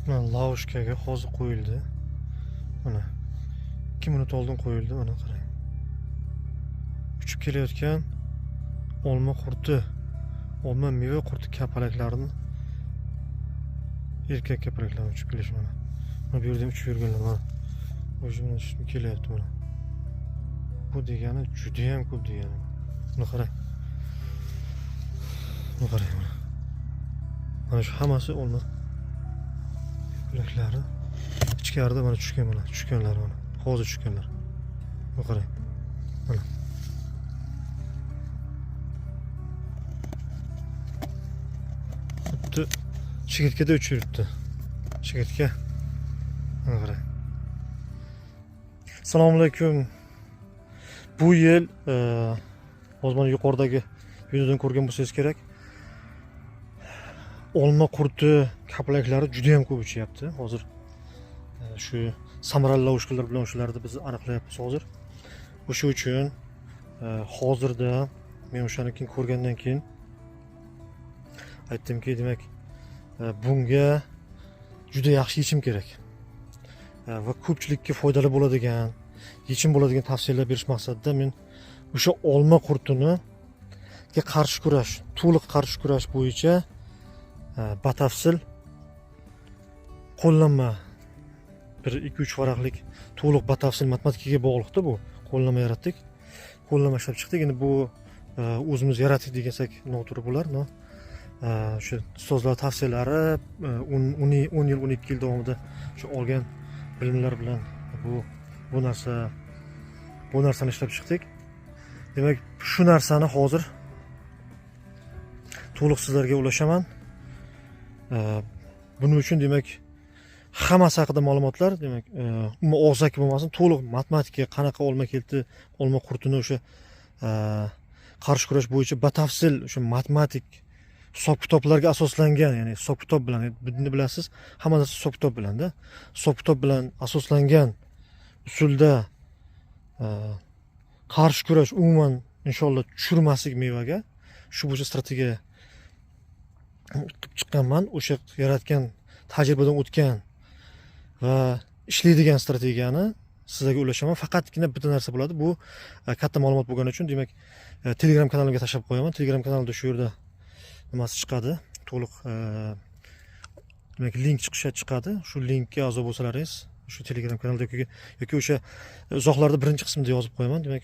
Mana laushkaga hozir qo'yildi. Mana 2 minut oldin qo'yildi, mana qarang. Uchib kelayotgan olma qurti, olma meva qurti kapalaklarini erkak kapalaklarni uchib kelish mana. Mana bu yerda uchib yurganlar mana. O'zimdan tushib kelyapti mana. Bu degani juda ham ko'p degani. Buni qarang. Buni qarang mana. Mana shu hammasi olma kapalaklari. Ichkarida mana tushgan mana, tushganlar mana. Hozir tushganlar. Buni qarang. Mana. Xuddi chigirtkada uchib yuribdi. Chigirtka. Mana qarang. Assalomu alaykum. Bu yil hozir mana yuqoridagi videodan ko'rgan bo'lsangiz kerak. Olma qurti kapalaklari juda ham ko'p uchyapti. Hozir shu samarali laushkalar bilan shularni biz aniqlayapmiz hozir. O'sha uchun hozirda men o'shani keyin ko'rgandan keyin aytdimki, demak, bunga juda yaxshi yechim kerak. Va ko'pchilikka foydali bo'ladigan, yechim bo'ladigan tavsiyalar berish maqsadida men o'sha olma qurtini qarshi kurash, to'liq qarshi kurash bo'yicha batafsil qo'llanma, bir 2-3 varaqlik to'liq batafsil matematikaga bog'liqda bu qo'llanma yaratdik. Qo'llanma ishlab chiqdik. Endi bu o'zimiz yaratdik desak noto'g'ri bo'lar. O'sha ustozlar tavsiyalari 10 yil, 12 yil davomida shu olgan bilimlar bilan bu narsani ishlab chiqdik. Demak, shu narsani hozir to'liq sizlarga ulashaman. Buning uchun demak hammasi haqida ma'lumotlar, demak, umuman og'zaki bo'lmasin, to'liq matematika qanaqa olma keldi, olma qurtini o'sha qarshi kurash bo'yicha batafsil o'sha matematik hisob-kitoblarga asoslangan, ya'ni hisob-kitob bilan, buni bilasiz, hamma narsa hisob-kitob bilanda, hisob-kitob bilan asoslangan usulda qarshi kurash, umuman inshaalloh tushirmaslik mevaga, shu bo'yicha strategiya qilib chiqqanman. O'sha yaratgan, tajribadan o'tgan va ishlaydigan strategiyani sizlarga ulashaman. Faqatgina bitta narsa bo'ladi, bu katta ma'lumot bo'lgani uchun, demak, Telegram kanalimga tashlab qo'yaman. Telegram kanalida shu yerda nimasi chiqadi, to'liq demak link chiqadi. Shu linkka a'zo bo'lsalaringiz, shu Telegram kanalda yoki o'sha izohlarda birinchi qismida yozib qo'yaman. Demak,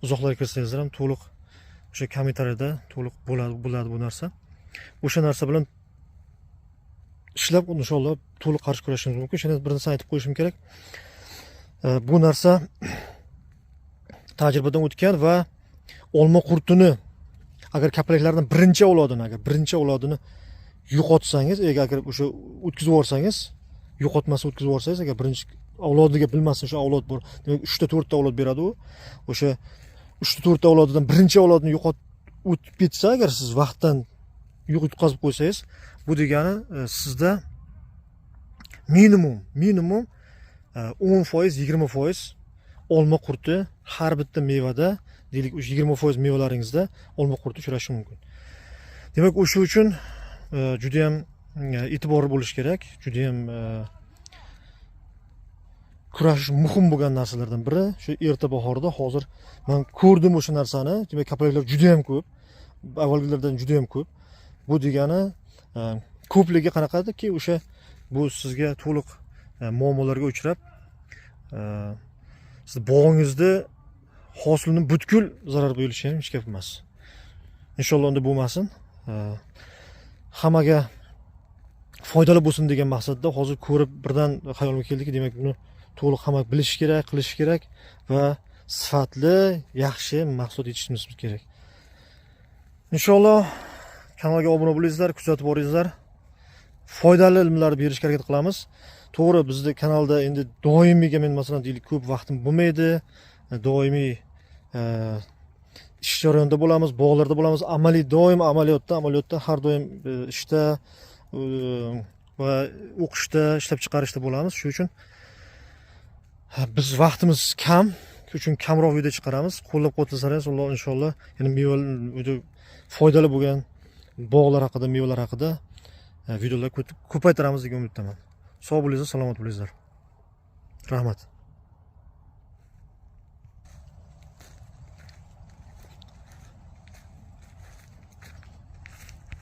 izohlarga kirsangizlar ham to'liq o'sha kommentariyada to'liq bo'ladi bu narsa. O'sha narsa bilan ishlab inshaalloh to'liq qarshi kurashingiz mumkin. Shuni bir narsa aytib qo'yishim kerak. Bu narsa tajribadan o'tgan va olma qurtini agar kapalaklardan birinchi avlodini yo'qotsangiz, agar o'sha o'tkazib yuborsangiz, yo'qotmasa o'tkazib yuborsangiz, agar birinchi avlodiga bilmasin, shu avlod bor. Demak, 3-4 ta avlod beradi u. O'sha 3-4 ta avlodidan birinchi avlodini o'tib ketsa, agar siz vaqtdan yutqazib qo'ysangiz, bu degani sizda minimum 10%, 20% olma qurti har bitta mevada, deylik, o'sha 20% mevalaringizda olma qurti uchrashi mumkin. Demak, o'sha uchun juda ham e'tiborli bo'lish kerak. Juda ham kurashish muhim bo'lgan narsalardan biri shu erta bahorda. Hozir men ko'rdim o'sha narsani. Demak, kapalaklar juda ham ko'p. Avvalgilardan juda ham ko'p. Bu degani ko'pligi qanaqadiki, o'sha bu sizga to'liq muammolarga uchrab, siz bog'ingizda hosilni butkul zarar bo'lishi ham hech gap emas. Inshaalloh unda bo'lmasin. Hammaga foydali bo'lsin degan maqsadda hozir ko'rib birdan xayolimga keldiki, demak, buni to'liq hamma bilish kerak, qilish kerak va sifatli, yaxshi mahsulot yetishtirishimiz kerak. Inshaalloh kanalga obuna bo'lingizlar, kuzatib boringizlar. Foydali ilmlar berishga harakat qilamiz. To'g'ri, bizning kanalda endi doimiyga men masalan deylik ko'p vaqtim bo'lmaydi. Doimiy ish jarayonida bo'lamiz, bog'larda bo'lamiz, doim amaliyotda, har doim ishda va o'qishda, ishlab chiqarishda bo'lamiz. Shuning uchun biz vaqtimiz kam, shuning uchun kamroq video chiqaramiz. Qo'llab-quvvatlasangiz, inshaalloh, ya'ni mevalar foydali bo'lgan bog'lar haqida, mevalar haqida videolar ko'paytiramiz degan umiddaman. Sog' bo'linglar, salomat bo'linglar. Rahmat.